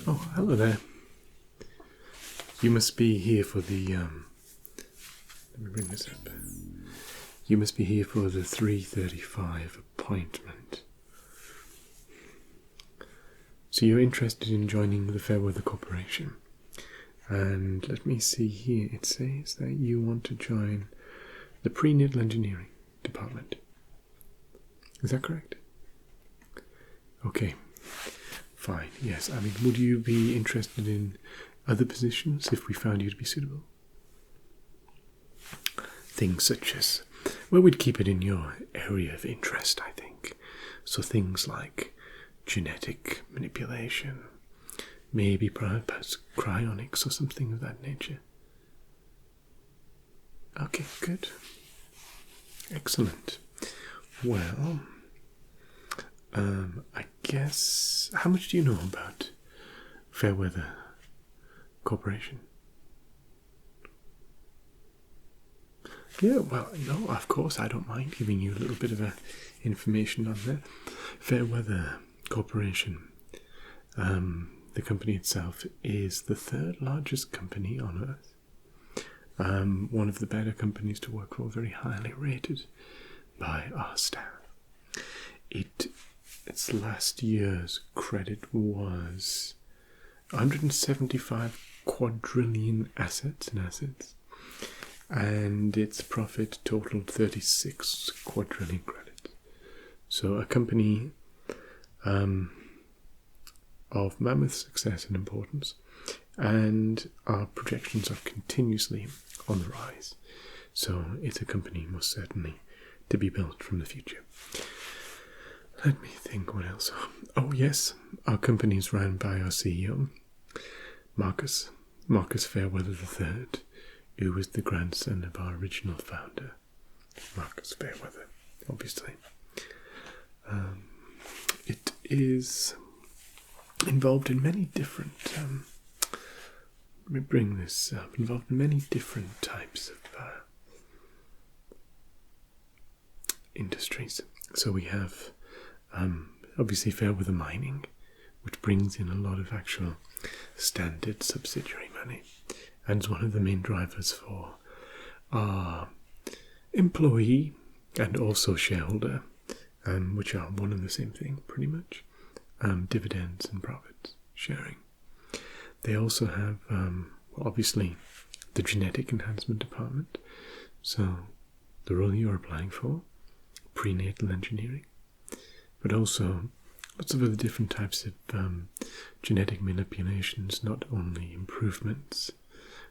Oh, hello there. You must be here for the, let me bring this up. You must be here for the 3:35 appointment. So you're interested in joining the Fairweather Corporation. And let me see here, it says that you want to join the prenatal engineering department. Is that correct? Okay, fine, yes. I mean, would you be interested in other positions if we found you to be suitable? Things such as, well, we'd keep it in your area of interest, I think. So things like genetic manipulation, maybe perhaps cryonics or something of that nature. Okay, good. Excellent. Well, I guess, how much do you know about Fairweather Corporation? Yeah, well, no, of course, I don't mind giving you a little bit of information on that. Fairweather Corporation, the company itself, is the third largest company on Earth. One of the better companies to work for, very highly rated by our staff. Its last year's credit was 175 quadrillion assets, and its profit totaled 36 quadrillion credits. So a company of mammoth success and importance, and our projections are continuously on the rise. So it's a company most certainly to be built from the future. Let me think, what else? Oh yes, our company is run by our CEO, Marcus Fairweather III, who was the grandson of our original founder, Marcus Fairweather, obviously. It is involved in many different, let me bring this up, involved in many different types of industries. So we have, obviously, Fairweather Mining, which brings in a lot of actual standard subsidiary money, and is one of the main drivers for our employee and also shareholder, which are one and the same thing, pretty much, dividends and profits sharing. They also have, obviously, the genetic enhancement department, so the role you're applying for, prenatal engineering, but also lots of other different types of genetic manipulations, not only improvements,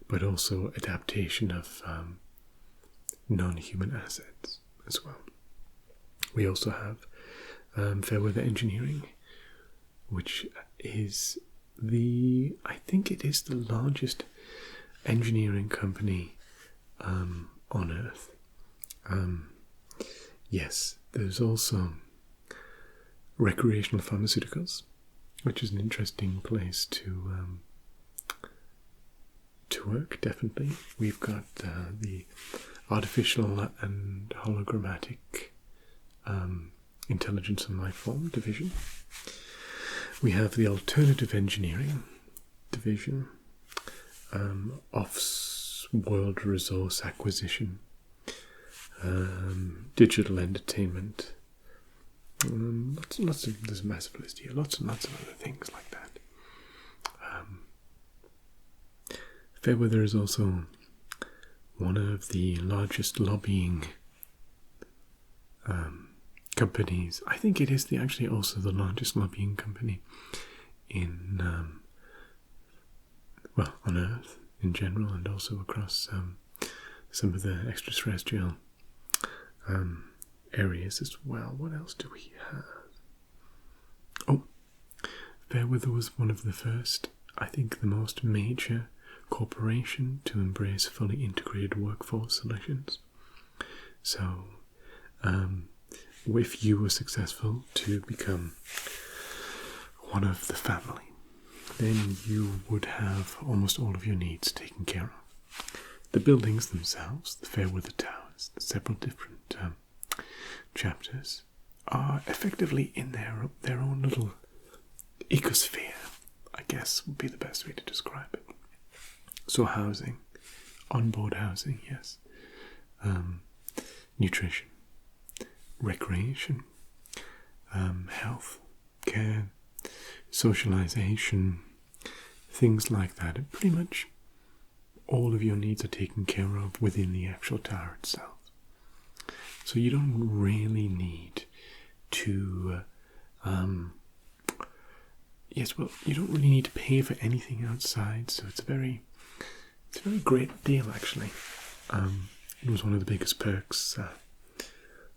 but also adaptation of non-human assets as well. We also have Fairweather Engineering, which is I think it is the largest engineering company on Earth. Yes, there's also recreational pharmaceuticals, which is an interesting place to work, definitely. We've got the artificial and hologrammatic intelligence and life form division. We have the alternative engineering division, off-world resource acquisition, digital entertainment. There's a massive list here. Lots and lots of other things like that. Fairweather is also one of the largest lobbying companies. I think it is actually also the largest lobbying company in on Earth in general, and also across some of the extraterrestrial areas as well. What else do we have? Oh, Fairweather was one of the first, I think the most major corporation to embrace fully integrated workforce solutions. So if you were successful to become one of the family, then you would have almost all of your needs taken care of. The buildings themselves, the Fairweather Towers, the several different chapters, are effectively in their own little ecosphere, I guess would be the best way to describe it. So housing, on-board housing, yes. Nutrition, recreation, health, care, socialization, things like that. And pretty much all of your needs are taken care of within the actual tower itself. So you don't really need to, you don't really need to pay for anything outside. So it's a very great deal, actually. It was one of the biggest perks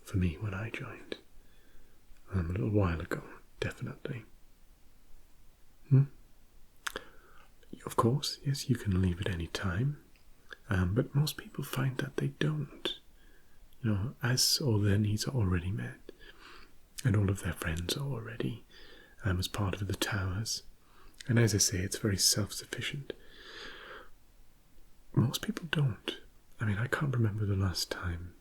for me when I joined a little while ago, definitely. Of course, yes, you can leave at any time, but most people find that they don't. As all their needs are already met, and all of their friends are already as part of the towers, and as I say, it's very self-sufficient. Most people don't. I mean, I can't remember the last time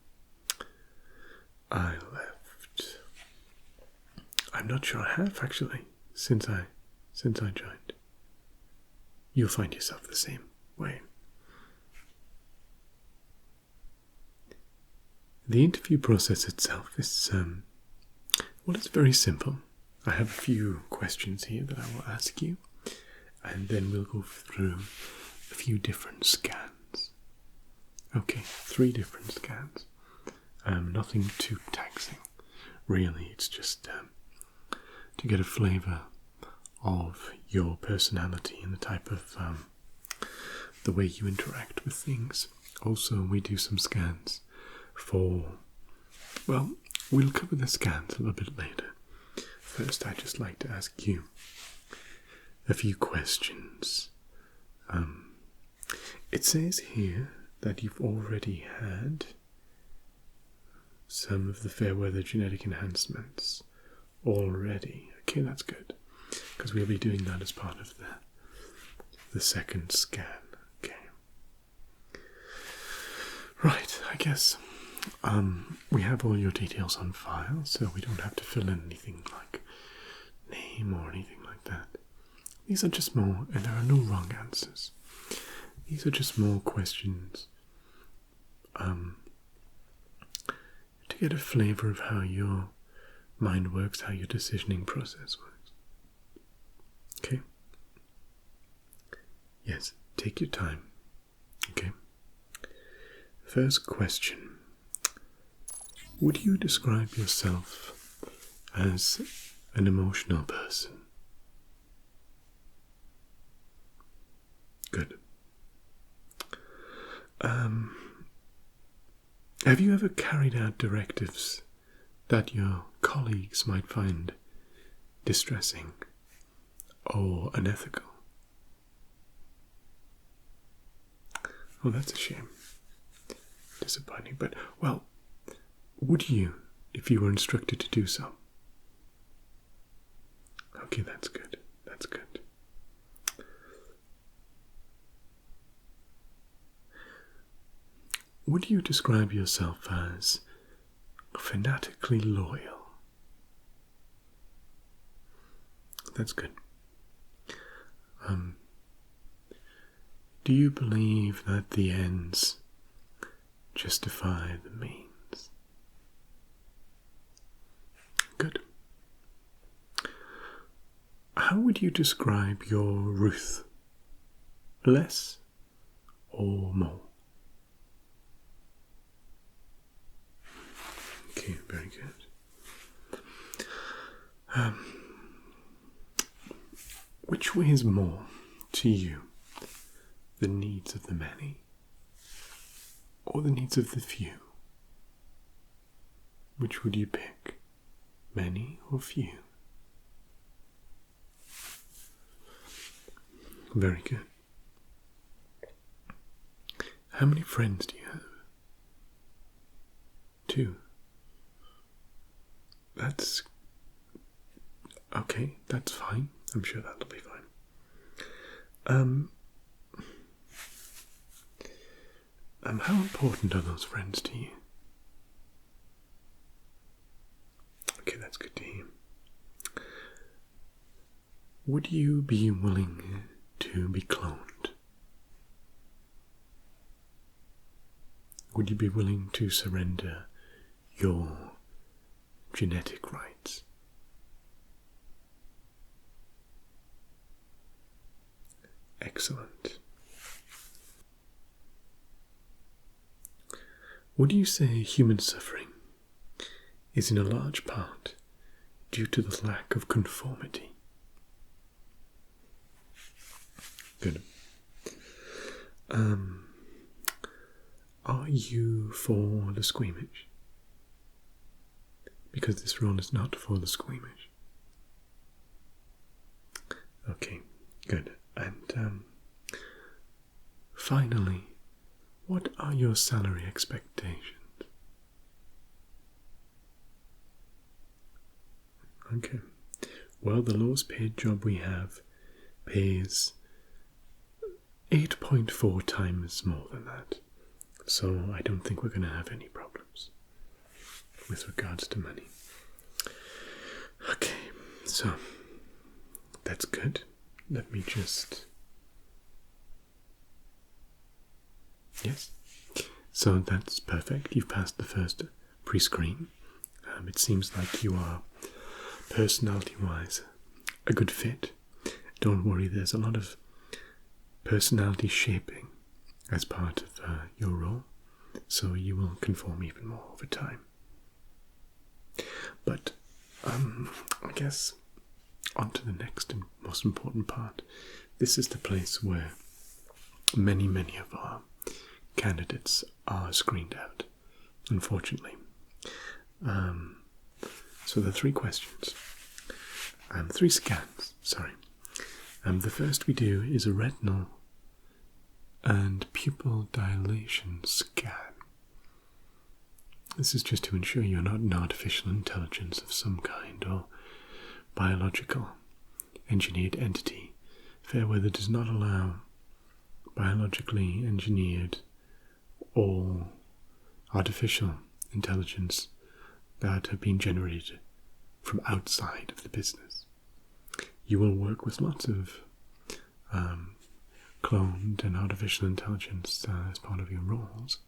I left. I'm not sure I have, actually, since I joined. You'll find yourself the same way. The interview process itself is, it's very simple. I have a few questions here that I will ask you, and then we'll go through a few different scans. Okay, 3 different scans. Nothing too taxing, really. It's just to get a flavour of your personality and the type of the way you interact with things. Also, we do some scans for, we'll cover the scans a little bit later. First, I'd just like to ask you a few questions. It says here that you've already had some of the Fairweather genetic enhancements already. Okay, that's good, because we'll be doing that as part of the second scan. Okay. Right, I guess we have all your details on file, so we don't have to fill in anything like name or anything like that. These are just more, and there are no wrong answers. These are just more questions to get a flavour of how your mind works, how your decisioning process works. Okay? Yes, take your time. Okay? First question. Would you describe yourself as an emotional person? Good. Have you ever carried out directives that your colleagues might find distressing or unethical? Oh, that's a shame. Disappointing, but, would you, if you were instructed to do so? Okay, that's good. That's good. Would you describe yourself as fanatically loyal? That's good. Do you believe that the ends justify the means? Good. How would you describe your Ruth? Less or more? Okay, very good. Which weighs more to you? The needs of the many or the needs of the few? Which would you pick? Many or few? Very good. How many friends do you have? 2. That's okay, that's fine. I'm sure that'll be fine. How important are those friends to you? Okay, that's good to hear. Would you be willing to be cloned? Would you be willing to surrender your genetic rights? Excellent. Would you say human suffering is in a large part due to the lack of conformity? Good. Are you for the squeamish? Because this role is not for the squeamish. Okay, good. And finally, what are your salary expectations? Okay. Well, the lowest paid job we have pays 8.4 times more than that. So I don't think we're going to have any problems with regards to money. Okay, so that's good. Let me just... Yes. So that's perfect. You've passed the first pre-screen. It seems like you are, personality-wise, a good fit. Don't worry, there's a lot of personality shaping as part of your role, so you will conform even more over time. But I guess on to the next and most important part. This is the place where many of our candidates are screened out, unfortunately. So the three questions, three scans, sorry. The first we do is a retinal and pupil dilation scan. This is just to ensure you're not an artificial intelligence of some kind or biological engineered entity. Fairweather does not allow biologically engineered or artificial intelligence that have been generated from outside of the business. You will work with lots of cloned and artificial intelligence as part of your roles,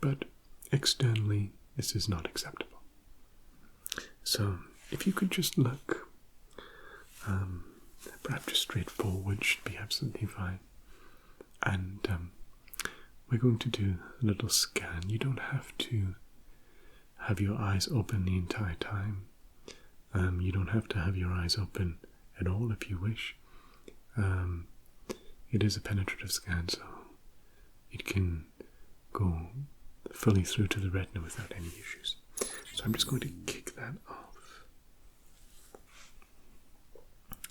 but externally this is not acceptable. So if you could just look, perhaps just straightforward should be absolutely fine. And we're going to do a little scan. You don't have to have your eyes open the entire time. You don't have to have your eyes open at all if you wish. It is a penetrative scan, so it can go fully through to the retina without any issues. So I'm just going to kick that off.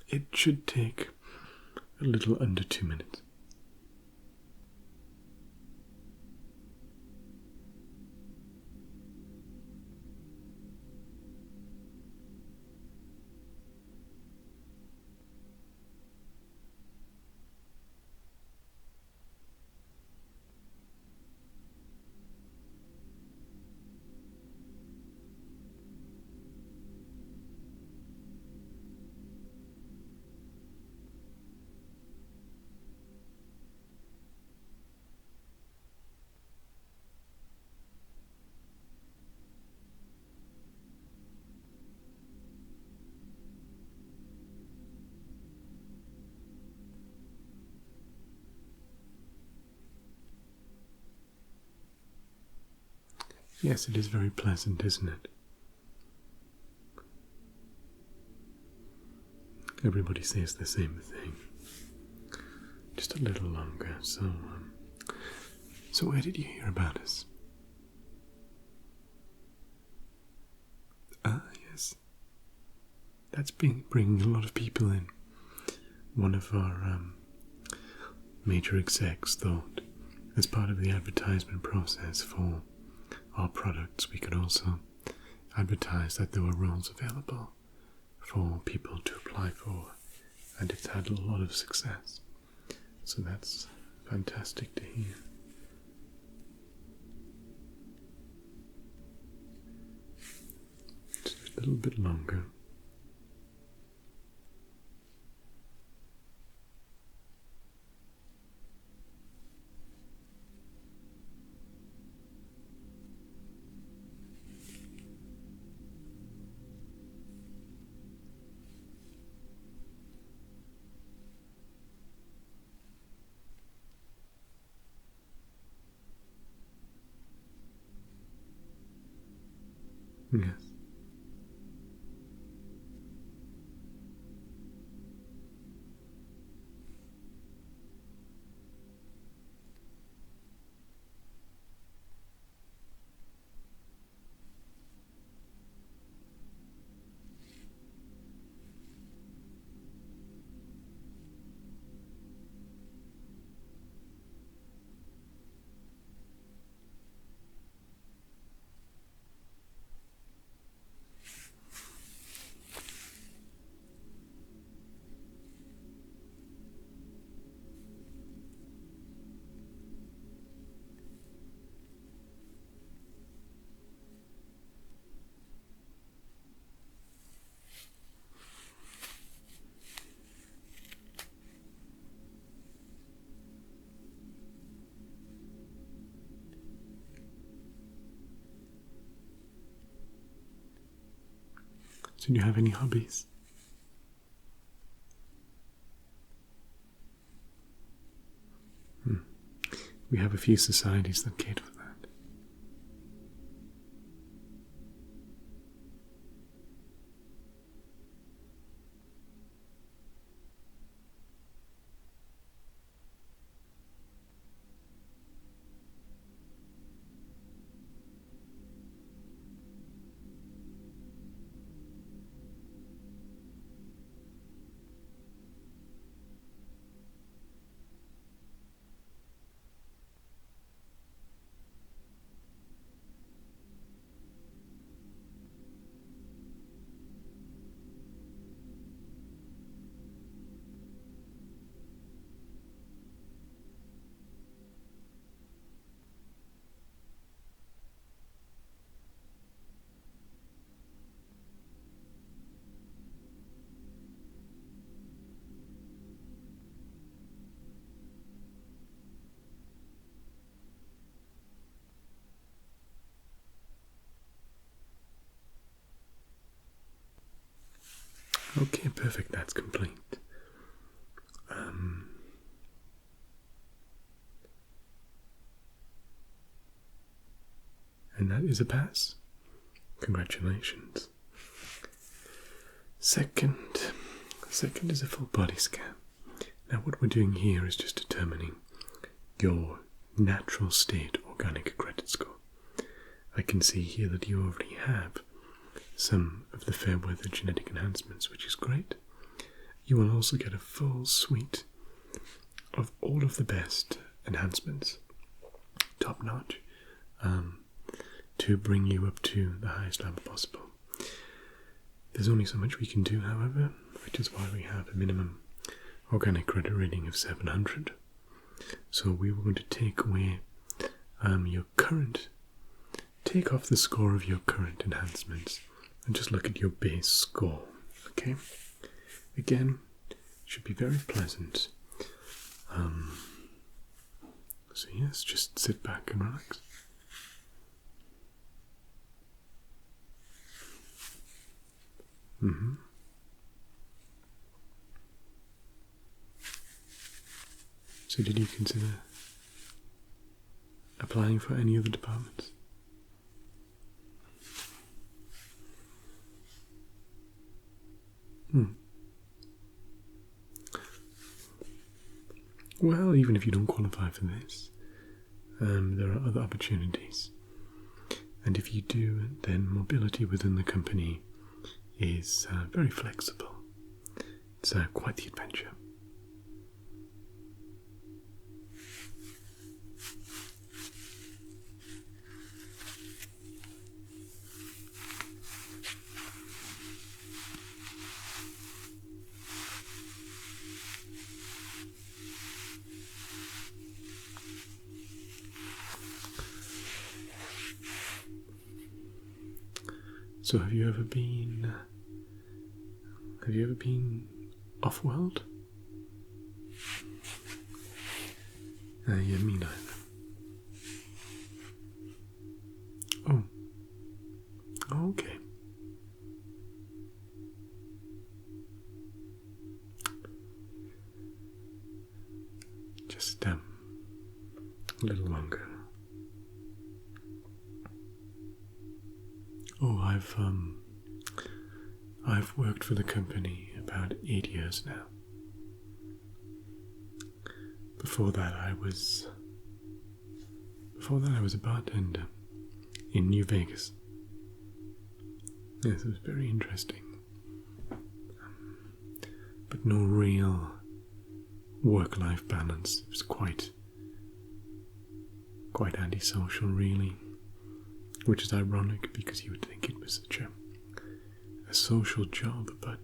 It should take a little under 2 minutes. Yes, it is very pleasant, isn't it? Everybody says the same thing. Just a little longer, so where did you hear about us? Ah, yes. That's bringing a lot of people in. One of our major execs thought, as part of the advertisement process for our products, we could also advertise that there were roles available for people to apply for, and it's had a lot of success. So that's fantastic to hear. Just a little bit longer. Yes. So do you have any hobbies? We have a few societies that cater for that. Okay, perfect, that's complete. And that is a pass. Congratulations. Second is a full body scan. Now what we're doing here is just determining your natural state organic credit score. I can see here that you already have some of the Fairweather genetic enhancements, which is great. You will also get a full suite of all of the best enhancements, top notch, to bring you up to the highest level possible. There's only so much we can do, however, which is why we have a minimum organic credit rating of 700. So we were going to take away take off the score of your current enhancements and just look at your base score. Okay? Again, should be very pleasant. So yes, just sit back and relax. So did you consider applying for any other departments? Well, even if you don't qualify for this, there are other opportunities. And if you do, then mobility within the company is very flexible. It's quite the adventure. So have you ever been off-world? Yeah, me neither. Oh. Okay. Just a little longer. Oh, I've worked for the company about 8 years now. Before that I was a bartender in New Vegas. Yes, it was very interesting. But no real work-life balance. It was quite antisocial, really. Which is ironic because you would think it was such a social job, but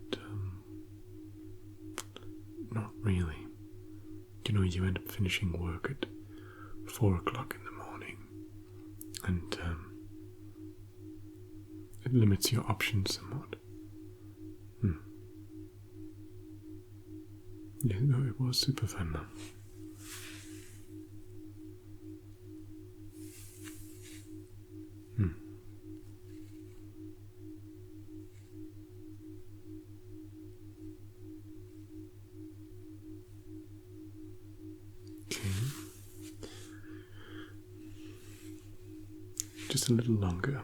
not really. You know, you end up finishing work at 4 o'clock in the morning, and it limits your options somewhat. Yeah, no, it was super fun though. Okay. Just a little longer.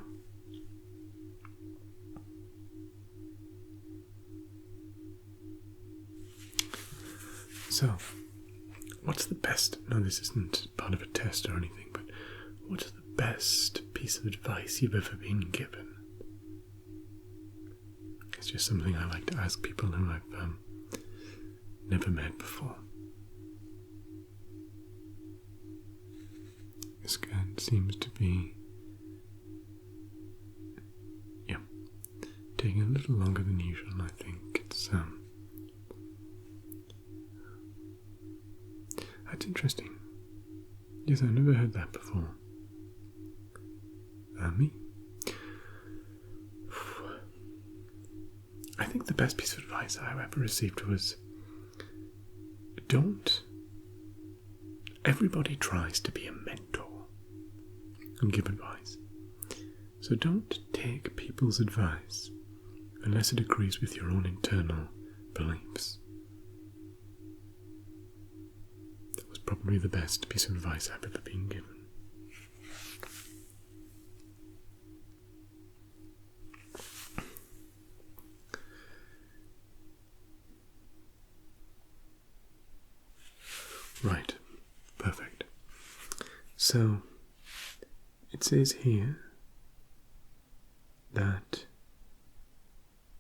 So, what's the best? No, this isn't part of a test or anything, but what's the best piece of advice you've ever been given? It's just something I like to ask people who I've never met before. This guy seems to be, taking a little longer than usual. I think it's that's interesting. Yes, I've never heard that before. Me? I think the best piece of advice I ever received was, everybody tries to be a mentor and give advice. So don't take people's advice unless it agrees with your own internal beliefs. That was probably the best piece of advice I've ever been given. Right, perfect. So, it says here that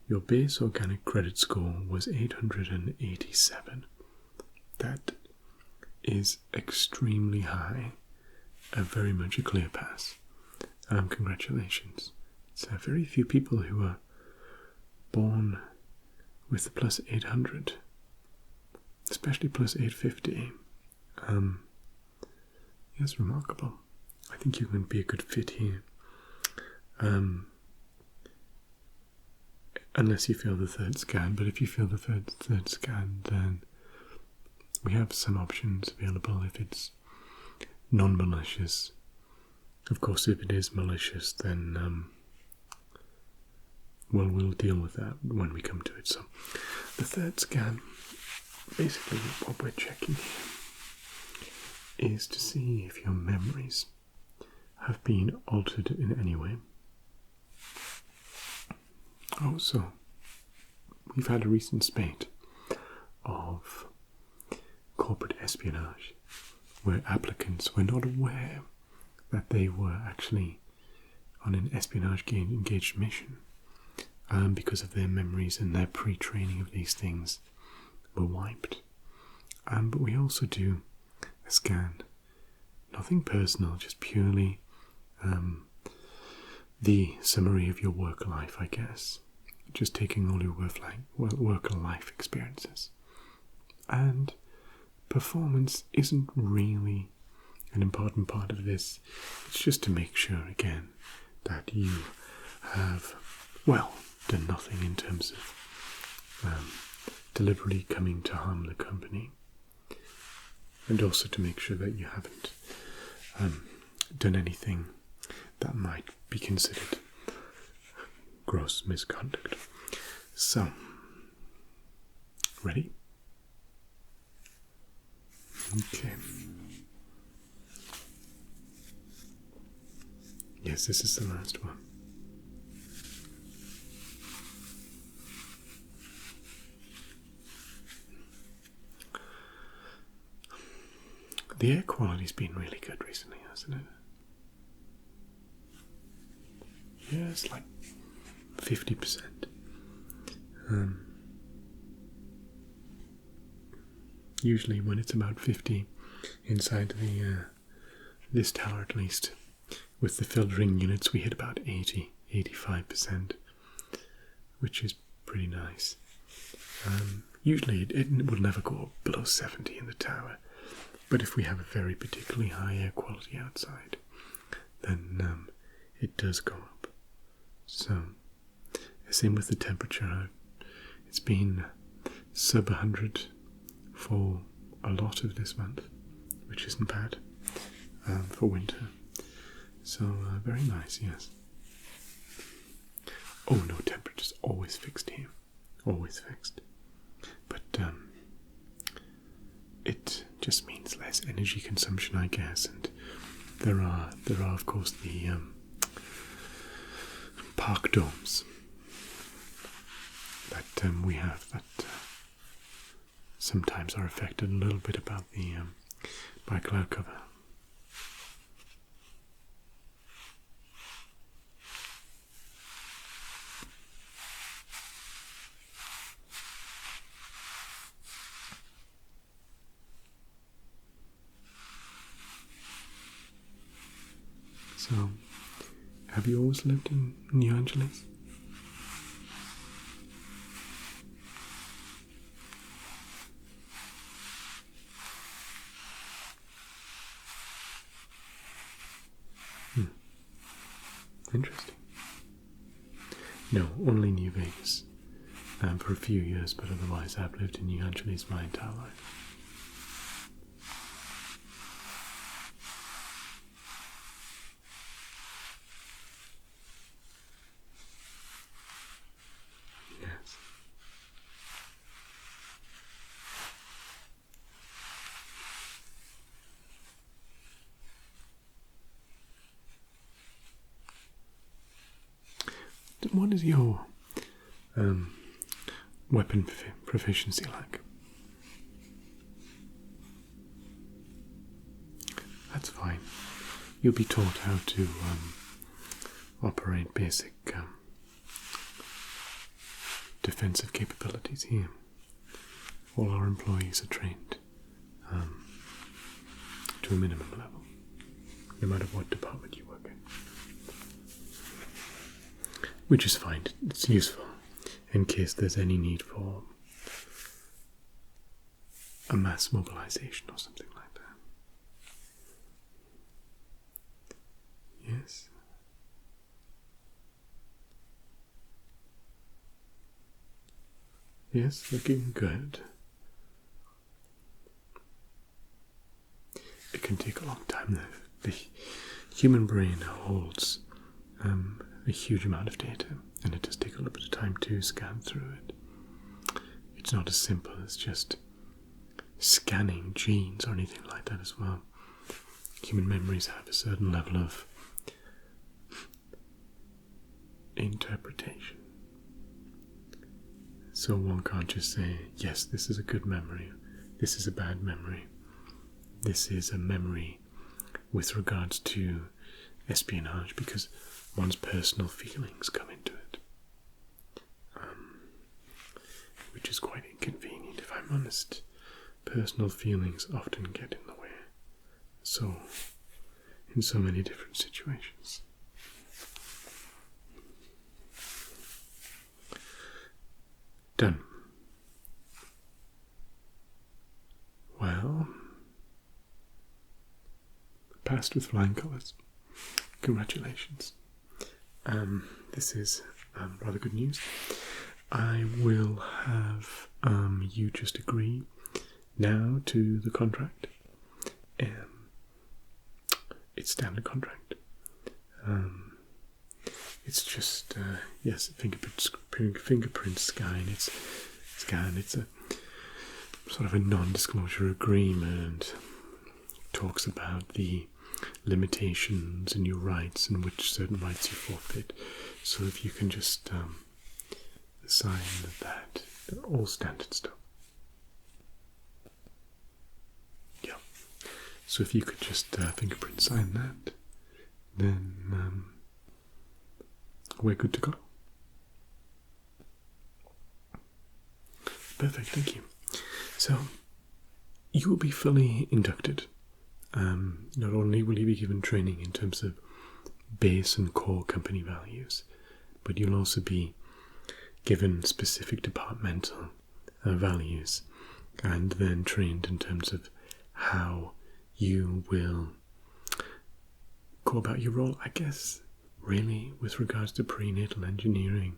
your base organic credit score was 887. That is extremely high, very much a clear pass. Congratulations. It's very few people who are born with the plus 800, especially plus 850. It's remarkable. I think you can be a good fit here. Unless you fail the third scan, but if you fail the third scan, then we have some options available if it's non-malicious. Of course, if it is malicious, then we'll deal with that when we come to it. So, the third scan, basically what we're checking here is to see if your memories have been altered in any way. Also, we've had a recent spate of corporate espionage where applicants were not aware that they were actually on an espionage engaged mission because of their memories and their pre-training of these things were wiped. But we also do a scan, nothing personal, just purely the summary of your work life, I guess. Just taking all your work life experiences. And performance isn't really an important part of this. It's just to make sure, again, that you have, done nothing in terms of deliberately coming to harm the company. And also to make sure that you haven't done anything that might be considered gross misconduct. So, ready? Okay. Yes, this is the last one. The air quality's been really good recently, hasn't it? Yeah, it's like 50%. Usually when it's about 50 inside this tower at least, with the filtering units we hit about 85%, which is pretty nice. Usually it will never go below 70 in the tower, but if we have a very particularly high air quality outside, then it does go up. So, same with the temperature. It's been sub 100 for a lot of this month, which isn't bad for winter. So, very nice, yes. Oh no, temperature's always fixed here. Always fixed. But it just means less energy consumption, I guess, and there are of course the park domes that we have that sometimes are affected a little bit by cloud cover. So, have you always lived in New Angeles? Interesting. No, only New Vegas. For a few years, but otherwise I've lived in New Angeles my entire life. Yes. What is your weapon proficiency like? That's fine. You'll be taught how to operate basic defensive capabilities here. All our employees are trained to a minimum level, no matter what department you work in. Which is fine, it's useful in case there's any need for a mass mobilization or something like that. Yes. Yes, looking good. It can take a long time though. The human brain holds a huge amount of data, and it does take a little bit of time to scan through it. It's not as simple as just scanning genes or anything like that as well. Human memories have a certain level of interpretation. So one can't just say, yes, this is a good memory, this is a bad memory, this is a memory with regards to espionage, because one's personal feelings come into it, which is quite inconvenient, if I'm honest. Personal feelings often get in the way, so in so many different situations. Done. Well, passed with flying colours. Congratulations. This is rather good news. I will have you just agree now to the contract. It's standard contract. It's just yes, fingerprint scan. It's a sort of a non-disclosure agreement. Talks about the limitations and your rights and which certain rights you forfeit. So if you can just sign that, all standard stuff. Yeah. So if you could just fingerprint sign that, then we're good to go. Perfect, thank you. So, you will be fully inducted. Not only will you be given training in terms of base and core company values, but you'll also be given specific departmental values and then trained in terms of how you will go about your role, I guess, really, with regards to prenatal engineering.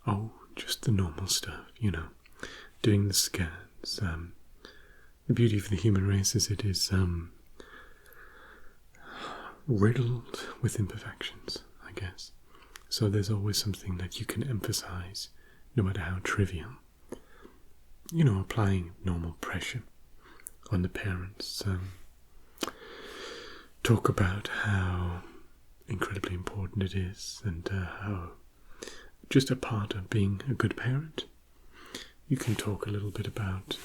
Oh, just the normal stuff, doing the scans. The beauty of the human race is it is riddled with imperfections, I guess. So there's always something that you can emphasize, no matter how trivial. Applying normal pressure on the parents. Talk about how incredibly important it is and how just a part of being a good parent. You can talk a little bit about,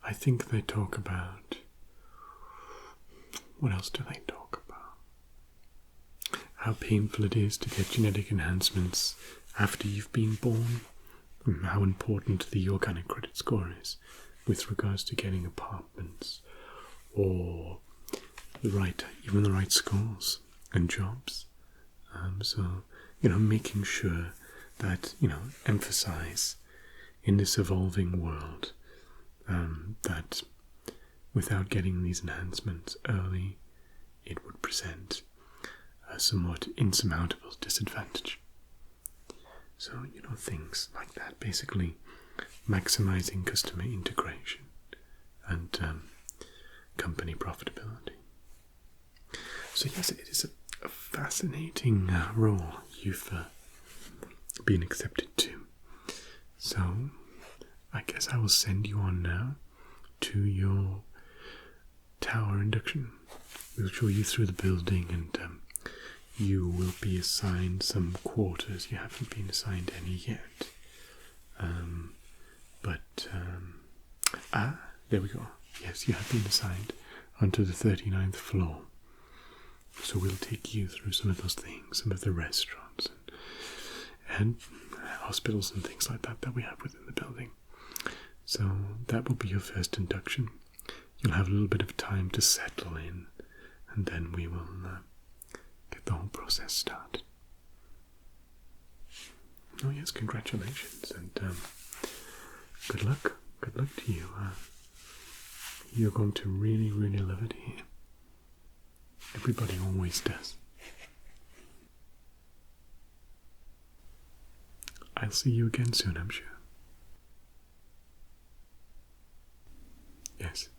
I think they talk about, what else do they talk about? How painful it is to get genetic enhancements after you've been born, and how important the organic credit score is with regards to getting apartments or even the right schools and jobs. So, making sure that, emphasize in this evolving world that without getting these enhancements early, it would present a somewhat insurmountable disadvantage. So, things like that, basically maximizing customer integration and company profitability. So yes, it is a fascinating role you've been accepted to. So I guess I will send you on now to your tower induction. We'll show you through the building and you will be assigned some quarters. You haven't been assigned any yet. There we go. Yes, you have been assigned onto the 39th floor. So we'll take you through some of those things, some of the restaurants and hospitals and things like that we have within the building. So that will be your first induction. You'll have a little bit of time to settle in, and then we will get the whole process started. Oh yes, congratulations, and good luck. Good luck to you. You're going to really, really love it here. Everybody always does. I'll see you again soon, I'm sure. Yes.